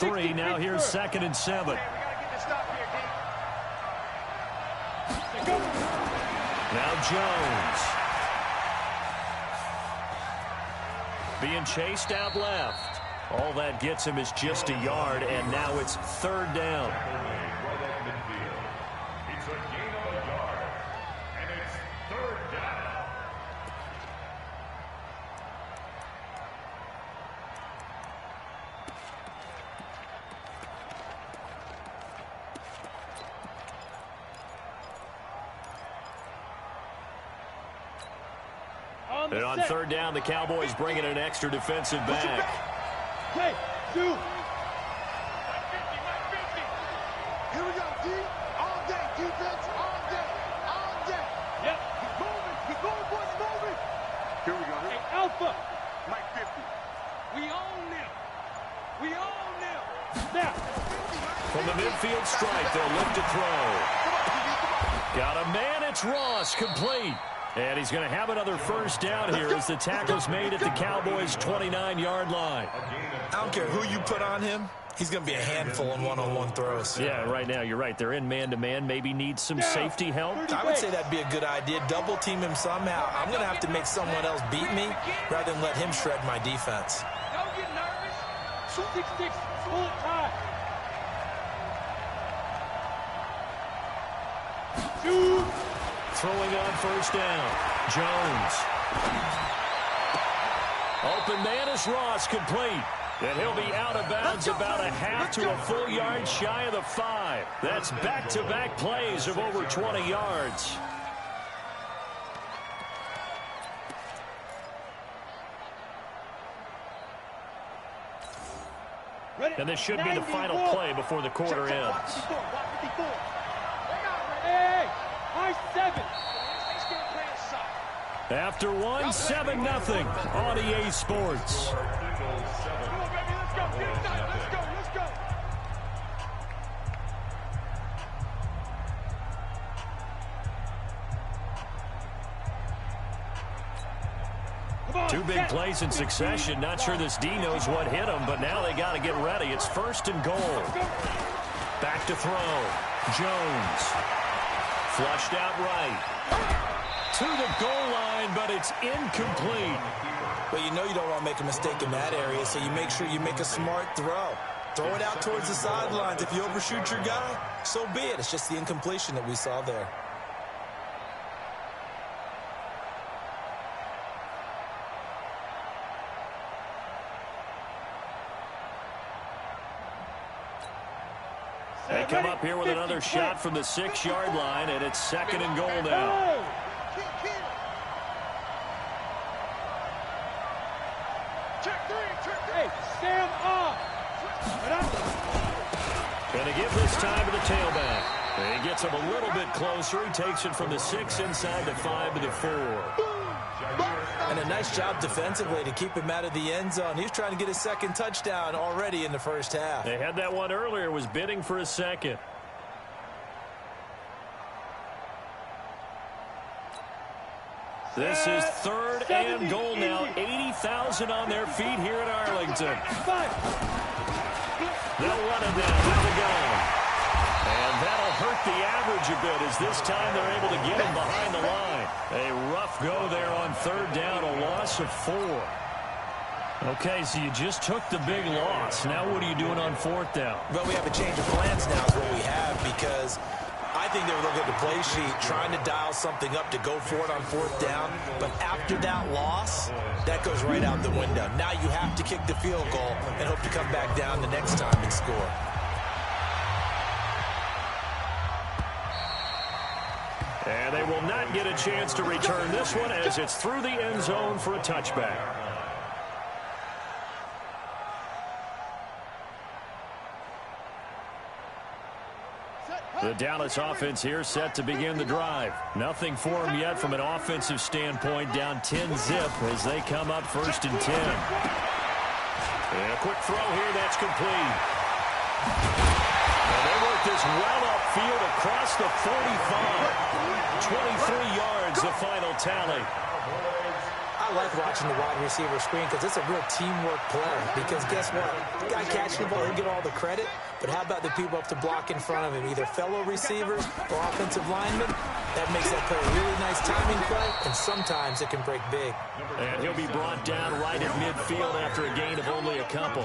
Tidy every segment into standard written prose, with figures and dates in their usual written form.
3. Now here's 2nd and 7. Now Jones. Being chased out left. All that gets him is just a yard, and now it's 3rd down. It's a gain of a yard, and it's 3rd down. And on 3rd down, the Cowboys bring in an extra defensive back. Hey, 2. Here we go, D. All day, defense, all day, all day. Yep. He's moving, boys, moving. Here we go. Hey, Alpha. Mike 50. We own them. We own them. Now. From the midfield stripe, they'll look to throw. Got a man, it's Ross, complete. And he's going to have another 1st down here as the tackle's made at the Cowboys' 29-yard line. I don't care who you put on him. He's going to be a handful in one-on-one throws. Yeah, right now, you're right. They're in man-to-man. Maybe need some safety help. I would say that'd be a good idea. Double team him somehow. I'm going to have to make someone else beat me rather than let him shred my defense. Don't get nervous. 266, full time. 2. Throwing on 1st down. Jones. Open man is Ross, complete. And he'll be out of bounds about a half to a full yard shy of the 5. That's back-to-back plays of over 20 yards. And this should be the final play before the quarter ends. Hey, high 7. After 1, 7-0 on EA Sports. Come on, baby, let's go. Get it done. Let's go. Two big plays in succession. Not sure this D knows what hit him, but now they got to get ready. It's 1st and goal. Back to throw. Jones. Flushed out right. To the goal line, but it's incomplete. Well, you know you don't want to make a mistake in that area, so you make sure you make a smart throw. Throw it out towards the sidelines. If you overshoot your guy, so be it. It's just the incompletion that we saw there. They come up here with another shot from the 6-yard line, and it's 2nd and goal now. Hey, Sam off. Going to give this time to the tailback. He gets him a little bit closer. He takes it from the 6 inside the 5 to the 4. And a nice job defensively to keep him out of the end zone. He was trying to get his 2nd touchdown already in the 1st half. They had that one earlier, was bidding for a 2nd. This is 3rd and goal now. 80,000 on their feet here at Arlington. They'll run it down with the gun. And that'll hurt the average a bit as this time they're able to get him behind the line. A rough go there on 3rd down, a loss of 4. Okay, so you just took the big loss. Now what are you doing on 4th down? Well, we have a change of plans now is what we have, because I think they were looking at the play sheet, trying to dial something up to go for it on 4th down. But after that loss, that goes right out the window. Now you have to kick the field goal and hope to come back down the next time and score. And they will not get a chance to return this one as it's through the end zone for a touchback. The Dallas offense here set to begin the drive. Nothing for them yet from an offensive standpoint, down 10-zip as they come up 1st and 10. And a quick throw here, that's complete. And they work this well upfield across the 45. 23 yards, the final tally. I I like watching the wide receiver screen because it's a real teamwork play. Because guess what? The guy catching the ball, he'll get all the credit. But how about the people up to block in front of him, either fellow receivers or offensive linemen? That makes that play a really nice timing play, and sometimes it can break big. And he'll be brought down right at midfield after a gain of only a couple.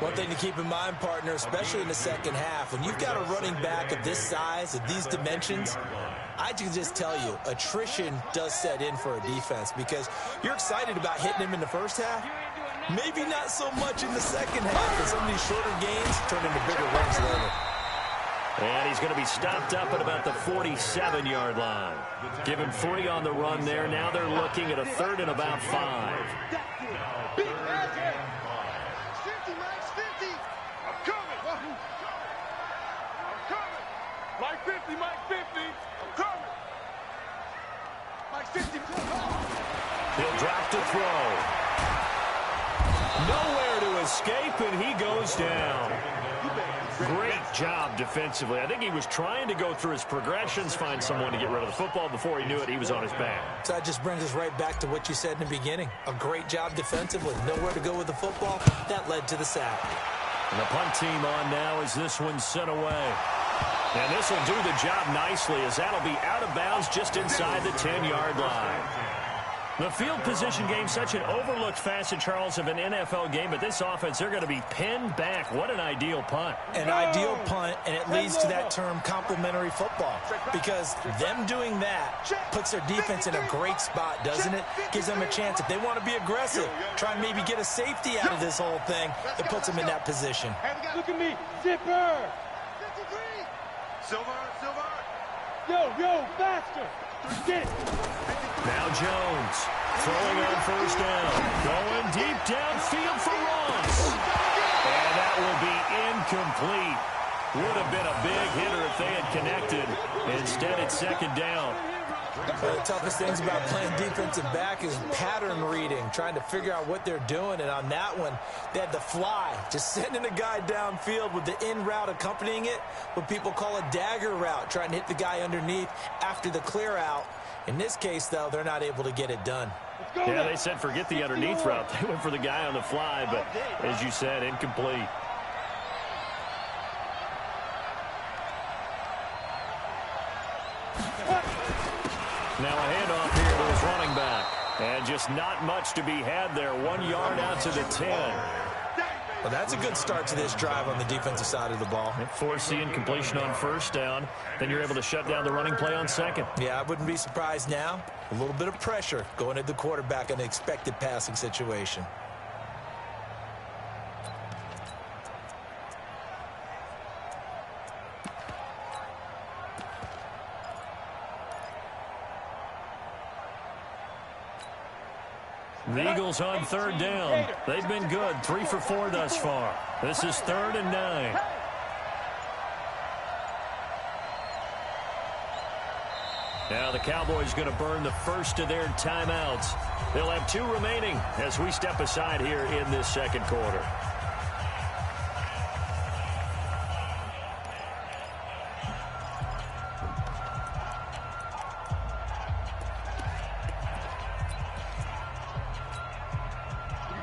One thing to keep in mind, partner, especially in the second half, when you've got a running back of this size, of these dimensions, I can just tell you, attrition does set in for a defense because you're excited about hitting him in the first half. Maybe not so much in the second half, and some of these shorter gains turn into bigger runs later. And he's going to be stopped up at about the 47-yard line. Give him 3 on the run there. Now they're looking at a 3rd and about 5. Big Magic. 50, Max, 50. I'm coming. I'm coming. Mike 50, Mike 50. I'm coming. Mike 50. He'll drop to throw. Nowhere to escape, and he goes down. Great job defensively. I think he was trying to go through his progressions, find someone to get rid of the football. Before he knew it, he was on his back. So that just brings us right back to what you said in the beginning. A great job defensively. Nowhere to go with the football. That led to the sack. And the punt team on now as this one's sent away. And this will do the job nicely as that'll be out of bounds just inside the 10-yard line. The field position game, such an overlooked facet, Charles, of an NFL game, but this offense, they're going to be pinned back. What an ideal punt. An ideal punt, and it leads to that term complementary football, because them doing that puts their defense in a great spot, doesn't it? Gives them a chance. If they want to be aggressive, try and maybe get a safety out of this whole thing, it puts them in that position. Look at me. Zipper. 53. Silver. Yo, faster. Get it. Now Jones throwing on first down. Going deep downfield for Ross. And that will be incomplete. Would have been a big hitter if they had connected. Instead, it's 2nd down. One of the toughest things about playing defensive back is pattern reading, trying to figure out what they're doing. And on that one, they had the fly, just sending a guy downfield with the in route accompanying it, what people call a dagger route, trying to hit the guy underneath after the clear out. In this case, though, they're not able to get it done. Yeah, they said forget the underneath route. They went for the guy on the fly, but as you said, incomplete. Now a handoff here to his running back. And just not much to be had there. 1 yard out to the 10. Well, that's a good start to this drive on the defensive side of the ball. Forcing completion on first down. Then you're able to shut down the running play on 2nd. Yeah, I wouldn't be surprised now. A little bit of pressure going at the quarterback in an expected passing situation. The Eagles on 3rd down. They've been good. 3 for 4 thus far. This is 3rd and 9. Now the Cowboys going to burn the first of their timeouts. They'll have 2 remaining as we step aside here in this 2nd quarter.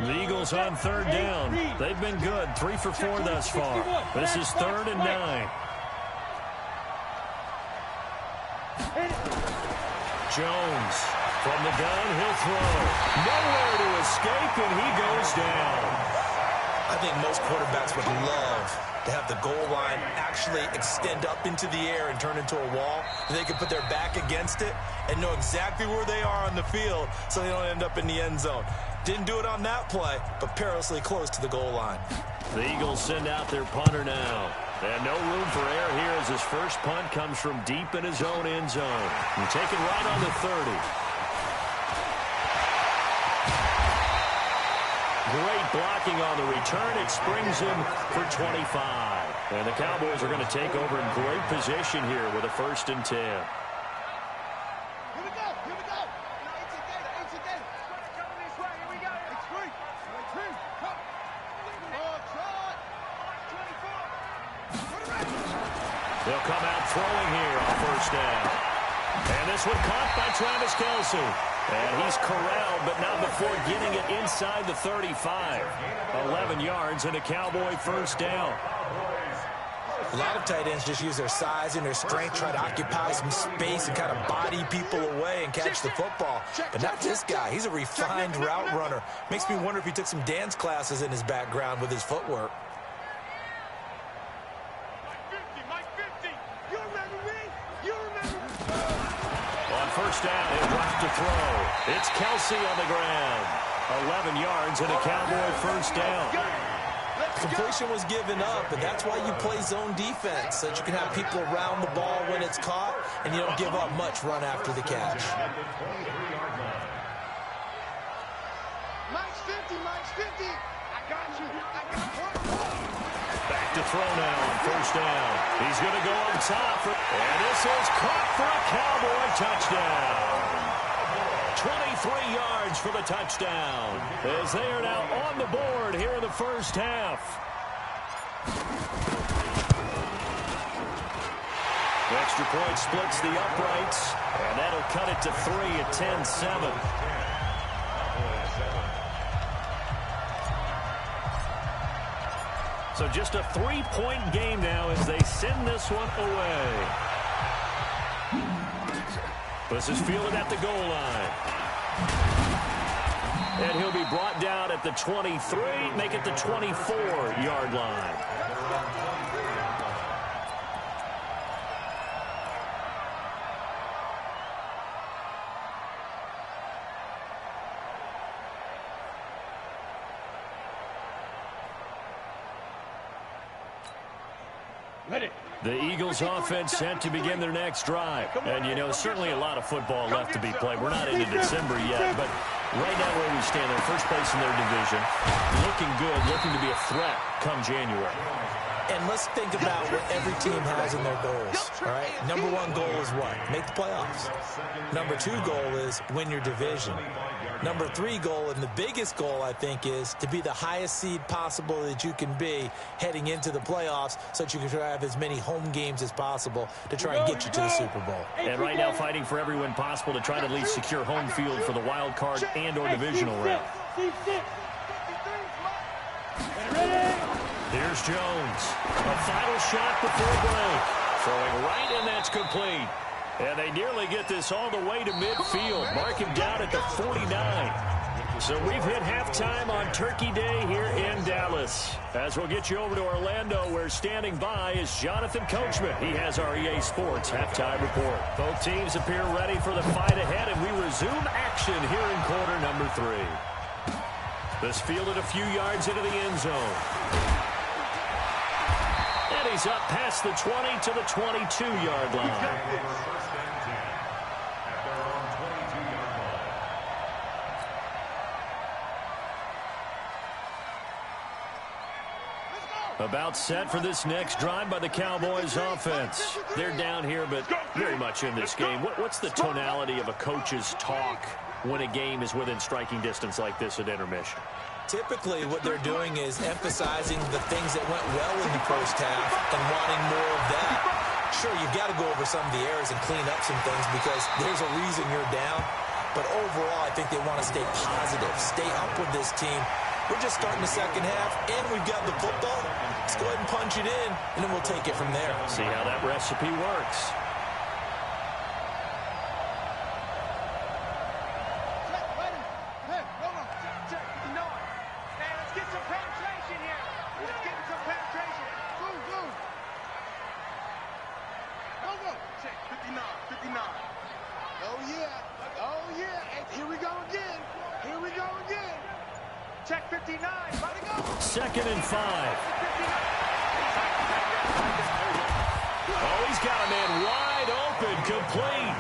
The Eagles on 3rd down. They've been good. 3 for 4 thus far. This is 3rd and 9. Jones from the gun. He'll throw. Nowhere to escape, and he goes down. I think most quarterbacks would love to have the goal line actually extend up into the air and turn into a wall. And they can put their back against it and know exactly where they are on the field so they don't end up in the end zone. Didn't do it on that play, but perilously close to the goal line. The Eagles send out their punter now. And no room for error here as his first punt comes from deep in his own end zone. And taken right on the 30. Great blocking on the return. It springs him for 25. And the Cowboys are going to take over in great position here with a 1st and 10. They'll come out throwing here on 1st down. And this one caught by Travis Kelce. And he's corralled, but not before getting it inside the 35. 11 yards and a Cowboy first down. A lot of tight ends just use their size and their strength, try to occupy some space and kind of body people away and catch the football. But not this guy. He's a refined route runner. Makes me wonder if he took some dance classes in his background with his footwork. Mike 50. You remember me? You remember me? On first down, he'll rush to throw. It's Kelsey on the ground. 11 yards and a Cowboy first down. Completion was given up, and that's why you play zone defense, so that you can have people around the ball when it's caught, and you don't give up much run after the catch. Mike's 50, Mike's 50. I got you. Back to throw now on first down. He's going to go on top, and this is caught for a Cowboy touchdown. 23 yards for the touchdown, as they are now on the board here in the first half. The extra point splits the uprights, and that'll cut it to 3 at 10-7. So just a 3-point game now as they send this one away. This is fielded at the goal line. And he'll be brought down at the 23, make it the 24-yard line. The Eagles offense set to begin their next drive. And, you know, certainly a lot of football left to be played. We're not into December yet, but right now where we stand, they're first place in their division. Looking good, looking to be a threat come January. And let's think about what every team has in their goals, all right? Number one goal is what? Make the playoffs. Number two goal is win your division. Number three goal, and the biggest goal, I think, is to be the highest seed possible that you can be heading into the playoffs so that you can try to have as many home games as possible to try and get you to the Super Bowl. And right now fighting for every win possible to try to at least secure home field for the wild card and or divisional round. Here's Jones. A final shot before break. Throwing right, and that's complete. And they nearly get this all the way to midfield. Mark him down at the 49. So we've hit halftime on Turkey Day here in Dallas. As we'll get you over to Orlando, where standing by is Jonathan Coachman. He has our EA Sports halftime report. Both teams appear ready for the fight ahead, and we resume action here in quarter number 3. This fielded a few yards into the end zone. And he's up past the 20 to the 22-yard line. About set for this next drive by the Cowboys offense. They're down here, but very much in this game. What's the tonality of a coach's talk when a game is within striking distance like this at intermission? Typically, what they're doing is emphasizing the things that went well in the first half and wanting more of that. Sure, you've got to go over some of the errors and clean up some things because there's a reason you're down. But overall, I think they want to stay positive, stay up with this team. We're just starting the second half, and we've got the football. Let's go ahead and punch it in, and then we'll take it from there. See how that recipe works. Check 59. Let it go. 2nd and 5. Oh, he's got a man wide open, complete.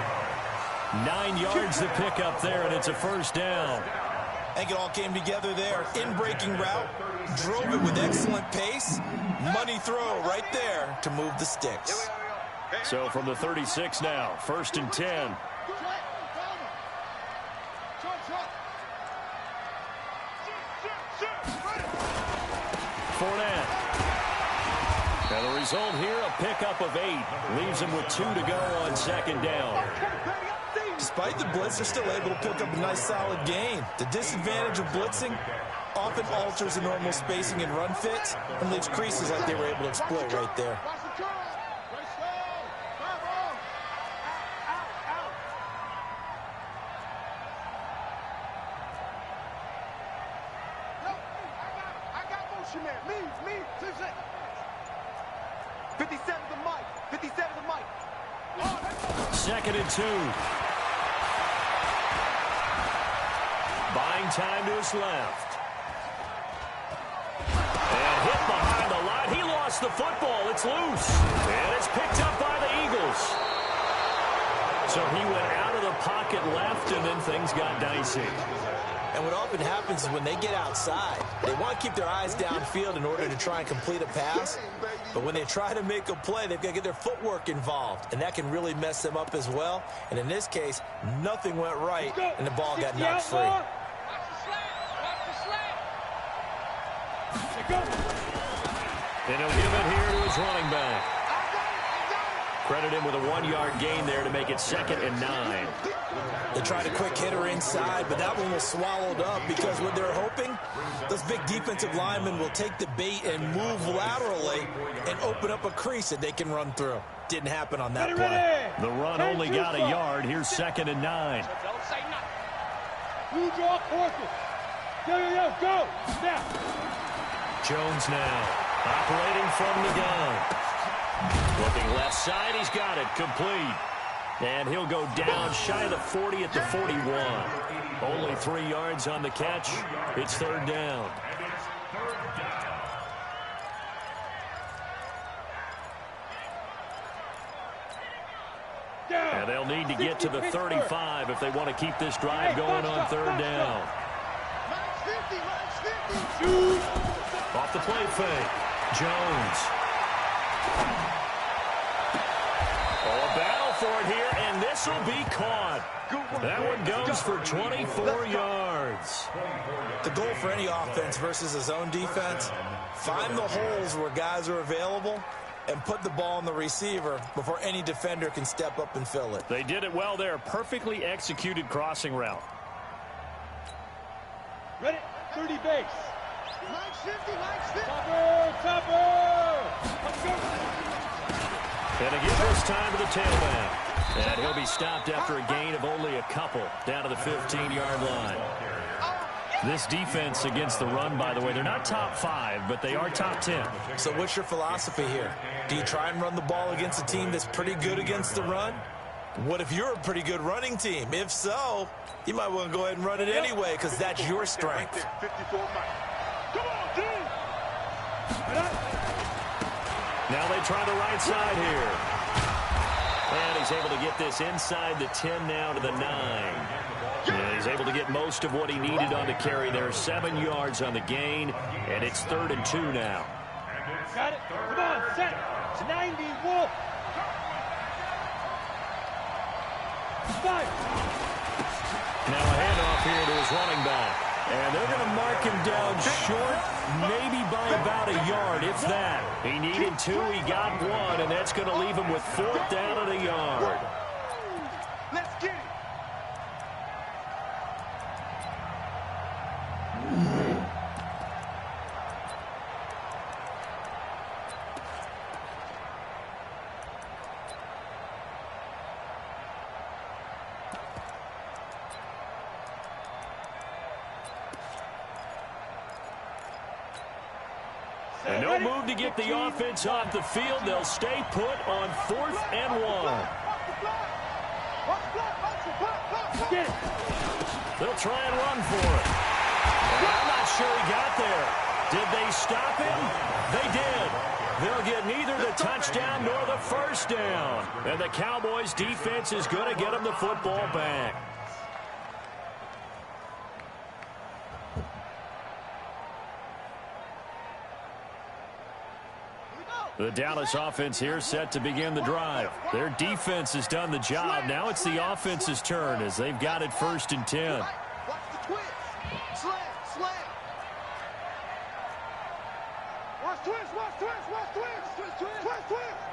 9 yards to pick up there, and it's a first down. I think it all came together there. In-breaking route, drove it with excellent pace. Money throw right there to move the sticks. So from the 36 now, 1st and 10. Fournette. And the result here, a pickup of 8. Leaves him with 2 to go on 2nd down. Despite the blitz, they're still able to pick up a nice solid gain. The disadvantage of blitzing often alters the normal spacing and run fits and leaves creases like they were able to exploit right there. Me, 2 seconds. 57 to Mike. 57 to Mike. Second and 2. Buying time to his left. And hit behind the line. He lost the football. It's loose. And it's picked up by the Eagles. So he went out of the pocket left, and then things got dicey. And what often happens is when they get outside, they want to keep their eyes downfield in order to try and complete a pass. But when they try to make a play, they've got to get their footwork involved. And that can really mess them up as well. And in this case, nothing went right, and the ball got knocked free. And he'll give it here to his running back. Credit him with a 1-yard gain there to make it 2nd and 9. They tried a quick hitter inside, but that one was swallowed up because what they're hoping, those big defensive linemen will take the bait and move laterally and open up a crease that they can run through. Didn't happen on that play. The run only got a yard. Here's 2nd and 9. You draw courses. Go. Now. Jones now operating from the gun. Looking left side, he's got it, complete. And he'll go down shy of the 40 at the 41. Only 3 yards on the catch. It's 3rd down. And they'll need to get to the 35 if they want to keep this drive going on 3rd down. Off the play fake. Jones. Oh, a battle for it here, and this will be caught. That one goes for 24 yards. The goal for any offense versus a zone defense, find the holes where guys are available and put the ball on the receiver before any defender can step up and fill it. They did it well there. Perfectly executed crossing route. Ready? 30 base. Mike's 50, Mike's 50. Topper. Let's go. And again this time to the tailback. And he'll be stopped after a gain of only a couple down to the 15-yard line. This defense against the run, by the way, they're not top 5, but they are top 10. So what's your philosophy here? Do you try and run the ball against a team that's pretty good against the run? What if you're a pretty good running team? If so, you might want to go ahead and run it anyway because that's your strength. 54 Mike. Come on, team. Now they try the right side here. And he's able to get this inside the 10 now to the 9. And he's able to get most of what he needed on the carry there. 7 yards on the gain, and it's 3rd and 2 now. Got it. Come on, set. It's 90, Wolf. 5. Now a handoff here to his running back. And they're going to mark him down short, maybe by about a yard, if that. He needed 2, he got 1, and that's going to leave him with 4th down and a yard. Let's get it. And no move to get the offense off the field. They'll stay put on 4th and 1. They'll try and run for it. And I'm not sure he got there. Did they stop him? They did. They'll get neither the touchdown nor the 1st down. And the Cowboys' defense is going to get them the football back. The Dallas offense here set to begin the drive. Their defense has done the job. Now it's the offense's turn as they've got it 1st and 10. Watch the twist. Slam. Watch twist.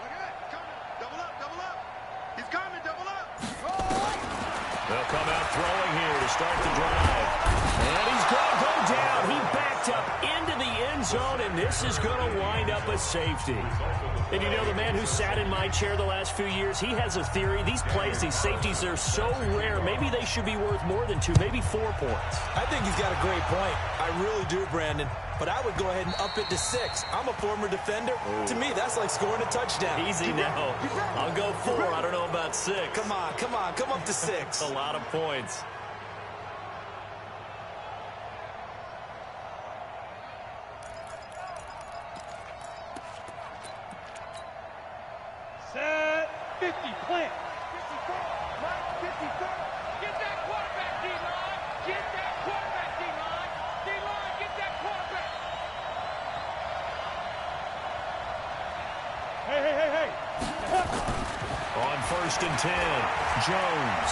Okay, coming. Double up. He's coming, double up. come out throwing here to start the drive. And he's going to go down. He backed up into the end zone, and this is going to wind up a safety. And you know, the man who sat in my chair the last few years, he has a theory. These plays, these safeties, they're so rare. Maybe they should be worth more than 2, maybe 4 points. I think he's got a great point. I really do, Brandon. But I would go ahead and up it to 6. I'm a former defender. To me, that's like scoring a touchdown. Easy now. I'll go 4. I don't know about 6. Come on. Come up to 6. A lot of points. Set 50, plant. 54, Mike, 54. Get that quarterback, D-line. Get that quarterback, D-line. D-line, get that quarterback. Hey. On 1st and 10, Jones.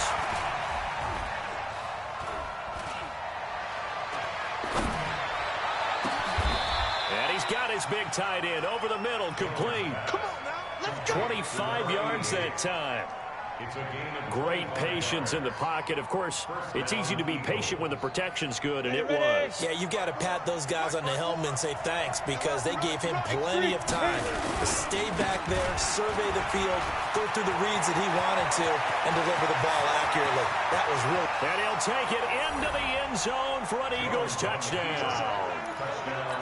And he's got his big tight end over the middle, complete. Come on now. Let's go. 25 yards that time. Great patience in the pocket. Of course, it's easy to be patient when the protection's good, and it was. Yeah, you've got to pat those guys on the helmet and say thanks because they gave him plenty of time to stay back there, survey the field, go through the reads that he wanted to, and deliver the ball accurately. That was real. And he'll take it into the end zone for an Eagles touchdown.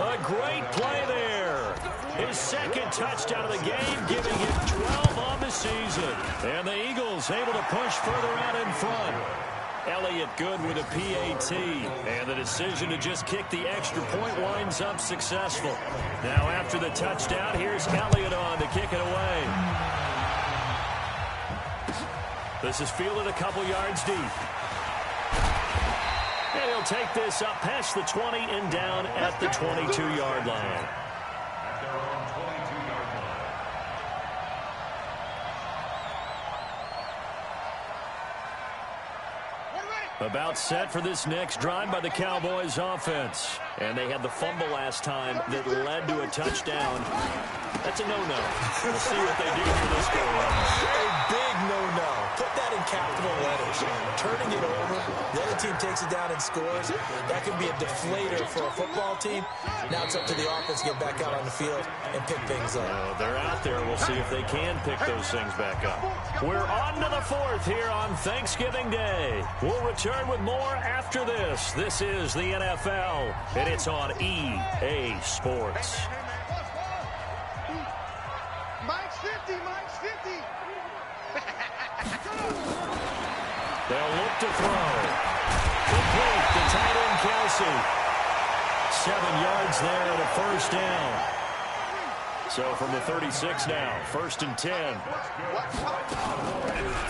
A great play there. His second touchdown of the game, giving him 12 on the season. And the Eagles able to push further out in front. Elliott good with a PAT. And the decision to just kick the extra point winds up successful. Now after the touchdown, here's Elliott on to kick it away. This is fielded a couple yards deep. And he'll take this up past the 20 and down at the 22-yard line. About set for this next drive by the Cowboys offense. And they had the fumble last time that led to a touchdown. That's a no-no. We'll see what they do here this go around. A big no-no. Put that in capital letters. Turning it over, the other team takes it down and scores. That could be a deflator for a football team. Now it's up to the offense to get back out on the field and pick things up. They're out there. We'll see if they can pick those things back up. We're on to the 4th here on Thanksgiving Day. We'll return with more after this. This is the NFL, and it's on EA Sports. Mike's 50, Mike's 50. They'll look to throw. Complete to tight end Kelsey. 7 yards there and a first down. So from the 36 now, 1st and 10.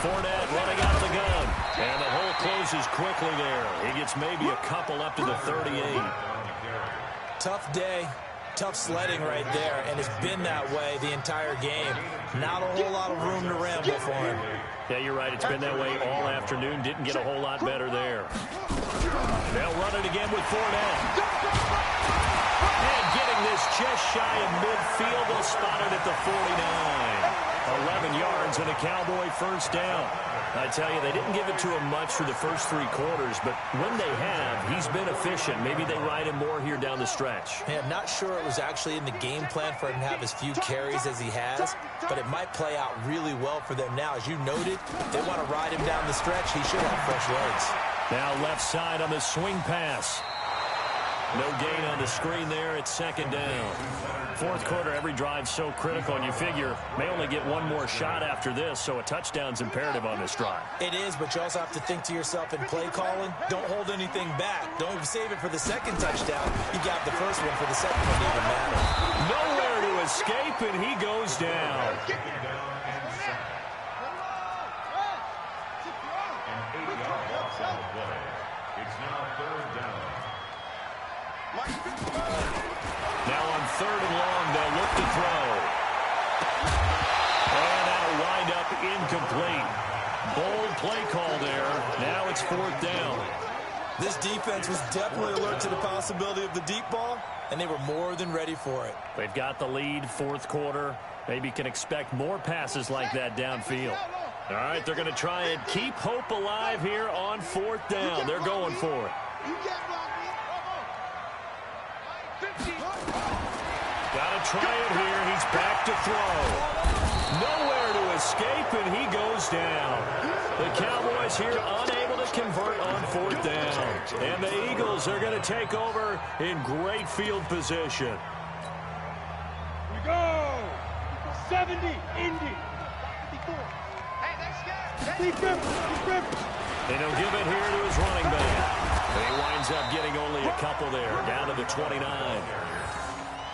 Fournette running out the gun. And the hole closes quickly there. He gets maybe a couple up to the 38. Tough day. Tough sledding right there, and it's been that way the entire game. Not a whole lot of room to ramble for him. Yeah, you're right. It's been that way all afternoon. Didn't get a whole lot better there. They'll run it again with Fournette. And getting this just shy of midfield. They'll spot it at the 49. 11 yards and a Cowboy first down. I tell you, they didn't give it to him much for the first 3 quarters, but when they have, he's been efficient. Maybe they ride him more here down the stretch. Yeah, I'm not sure it was actually in the game plan for him to have as few carries as he has, but it might play out really well for them now. As you noted, if they want to ride him down the stretch, he should have fresh legs. Now left side on the swing pass. No gain on the screen there. It's 2nd down. 4th quarter, every drive so critical, and you figure may only get one more shot after this, so a touchdown's imperative on this drive. It is, but you also have to think to yourself in play calling, don't hold anything back. Don't save it for the 2nd touchdown. You got the first one for the 2nd one to even matter. Nowhere to escape, and he goes down. It's now 3rd down. Now on 3rd and long, they'll look to throw. And that'll wind up incomplete. Bold play call there. Now it's 4th down. This defense was definitely alert to the possibility of the deep ball, and they were more than ready for it. They've got the lead, 4th quarter. Maybe can expect more passes like that downfield. All right, they're going to try and keep hope alive here on 4th down. They're going for it. You can't block me. Got to try it here. He's back to throw. Nowhere to escape, and he goes down. The Cowboys here unable to convert on 4th down. And the Eagles are going to take over in great field position. We go. 70, Indy. And he'll give it here to his running back. And he winds up getting only a couple there, down to the 29.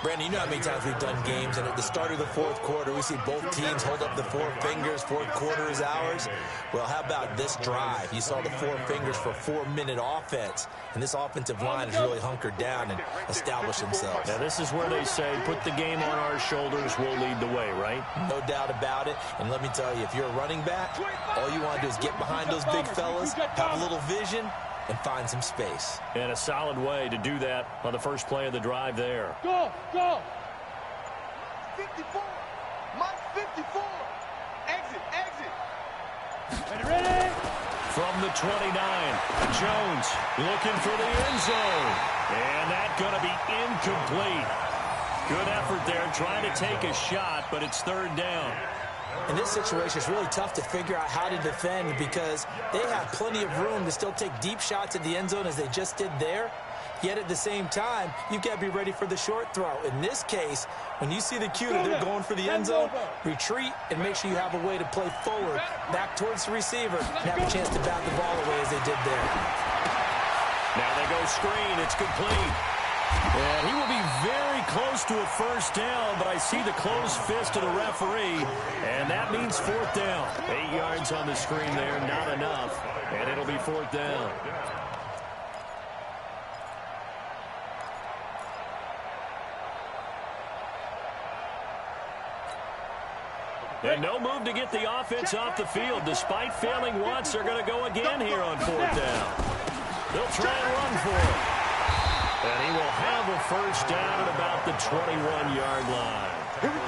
Brandon, you know how many times we've done games, and at the start of the 4th quarter, we see both teams hold up the 4 fingers, 4th quarter is ours. Well, how about this drive? You saw the 4 fingers for 4-minute offense, and this offensive line has really hunkered down and established themselves. Now, this is where they say, put the game on our shoulders, we'll lead the way, right? No doubt about it, and let me tell you, if you're a running back, all you want to do is get behind those big fellas, have a little vision, and find some space. And a solid way to do that on the first play of the drive there. Go, go. 54. Mike 54. Exit, exit. Ready? From the 29, Jones looking for the end zone. And that's going to be incomplete. Good effort there, trying to take a shot, but it's 3rd down. In this situation, it's really tough to figure out how to defend because they have plenty of room to still take deep shots at the end zone as they just did there. Yet at the same time, you've got to be ready for the short throw. In this case, when you see the cue that they're going for the end zone, retreat and make sure you have a way to play forward, back towards the receiver, and have a chance to bat the ball away as they did there. Now they go screen. It's complete. And he will be very close to a 1st down, but I see the closed fist of the referee, and that means 4th down. 8 yards on the screen there, not enough, and it'll be 4th down. And no move to get the offense off the field. Despite failing once, they're going to go again here on 4th down. They'll try and run for it. And he will have a 1st down at about the 21-yard line.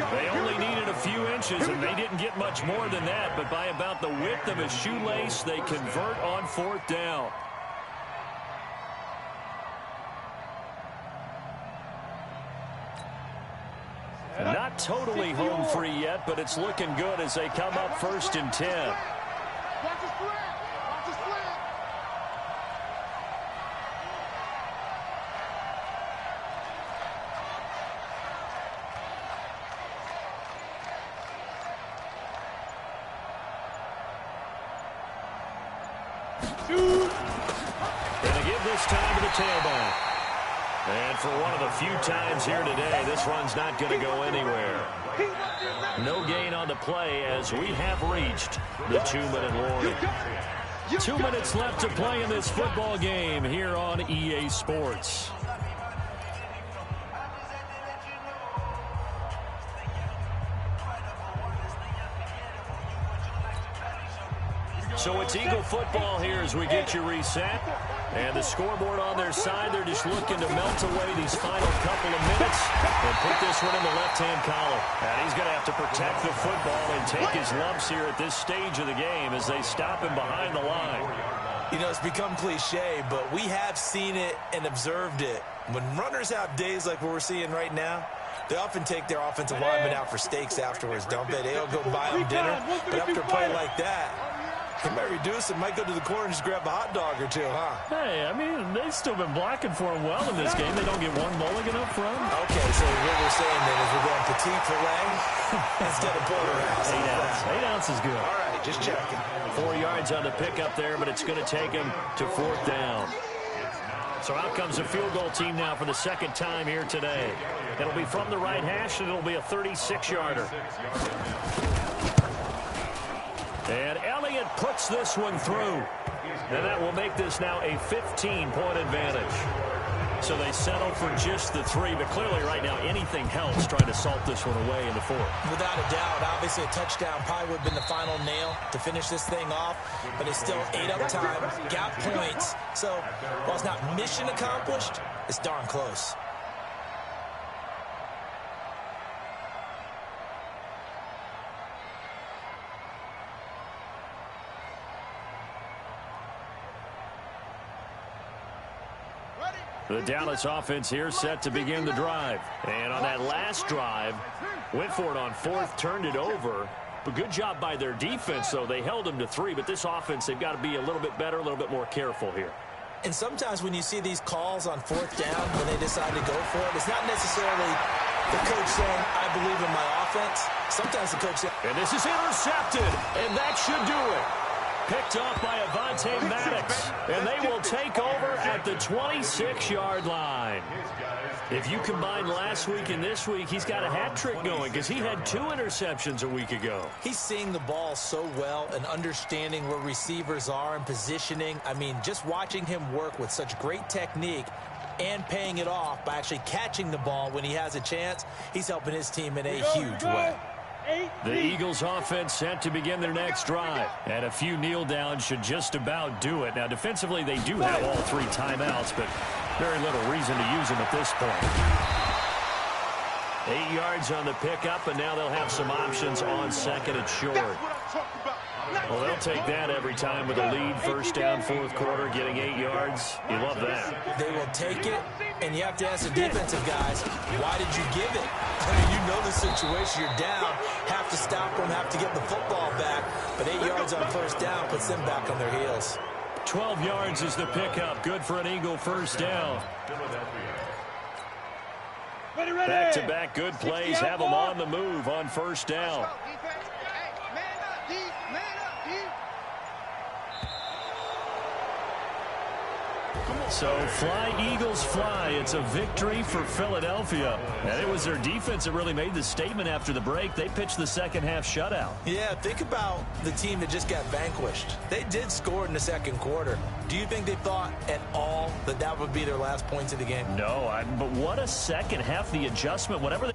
They only needed a few inches, and they didn't get much more than that. But by about the width of a shoelace, they convert on 4th down. Not totally home free yet, but it's looking good as they come up 1st and 10. Watch the slant. Watch the slant. Going to give this time to the tailback. And for one of the few times here today, this run's not going to go anywhere. No gain on the play as we have reached the 2-minute warning. 2 minutes left to play in this football game here on EA Sports. So it's Eagle football here as we get you reset. And the scoreboard on their side, they're just looking to melt away these final couple of minutes and put this one in the left-hand column. And he's going to have to protect the football and take his lumps here at this stage of the game as they stop him behind the line. You know, it's become cliche, but we have seen it and observed it. When runners have days like what we're seeing right now, they often take their offensive linemen out for steaks afterwards, don't they? They'll go buy them dinner, but after a play like that, he might reduce it, might go to the corner and just grab a hot dog or two, huh? Hey, I mean, they've still been blocking for him well in this game. They don't get one mulligan up front. Okay, so what we're saying then is we're going petite filet instead of porterhouse. 8 ounce. 8 ounce is good. All right, just checking. 4 yards on the pickup there, but it's going to take him to 4th down. So out comes the field goal team now for the 2nd time here today. It'll be from the right hash, and it'll be a 36-yarder. And Elliott puts this one through. And that will make this now a 15-point advantage. So they settle for just the 3, but clearly right now anything helps trying to salt this one away in the 4th. Without a doubt, obviously a touchdown probably would have been the final nail to finish this thing off, but it's still 8 up time, got points. So while it's not mission accomplished, it's darn close. The Dallas offense here set to begin the drive. And on that last drive, went for it on fourth, turned it over. But good job by their defense, though. They held them to 3. But this offense, they've got to be a little bit better, a little bit more careful here. And sometimes when you see these calls on fourth down, when they decide to go for it, it's not necessarily the coach saying, I believe in my offense. Sometimes the coach says, and this is intercepted, and that should do it. Picked off by Avonte Maddox, and they will take over at the 26-yard line. If you combine last week and this week, he's got a hat trick going because he had 2 interceptions a week ago. He's seeing the ball so well and understanding where receivers are and positioning. I mean, just watching him work with such great technique and paying it off by actually catching the ball when he has a chance, he's helping his team in a huge way. The Eagles offense set to begin their next drive. And a few kneel downs should just about do it. Now, defensively, they do have all 3 timeouts, but very little reason to use them at this point. 8 yards on the pickup, and now they'll have some options on second and short. Well, they'll take that every time with a lead. First down, fourth quarter, getting 8 yards. You love that. They will take it, and you have to ask the defensive guys, why did you give it? I mean, you know the situation. You're down, have to stop them, have to get the football back. But 8 yards on first down puts them back on their heels. 12 yards is the pickup. Good for an Eagle first down. Back-to-back good plays have them on the move on first down. So fly, Eagles, fly. It's a victory for Philadelphia. And it was their defense that really made the statement after the break. They pitched the second half shutout. Yeah, think about the team that just got vanquished. They did score in the second quarter. Do you think they thought at all that that would be their last points of the game? No, but what a second half. The adjustment, whatever they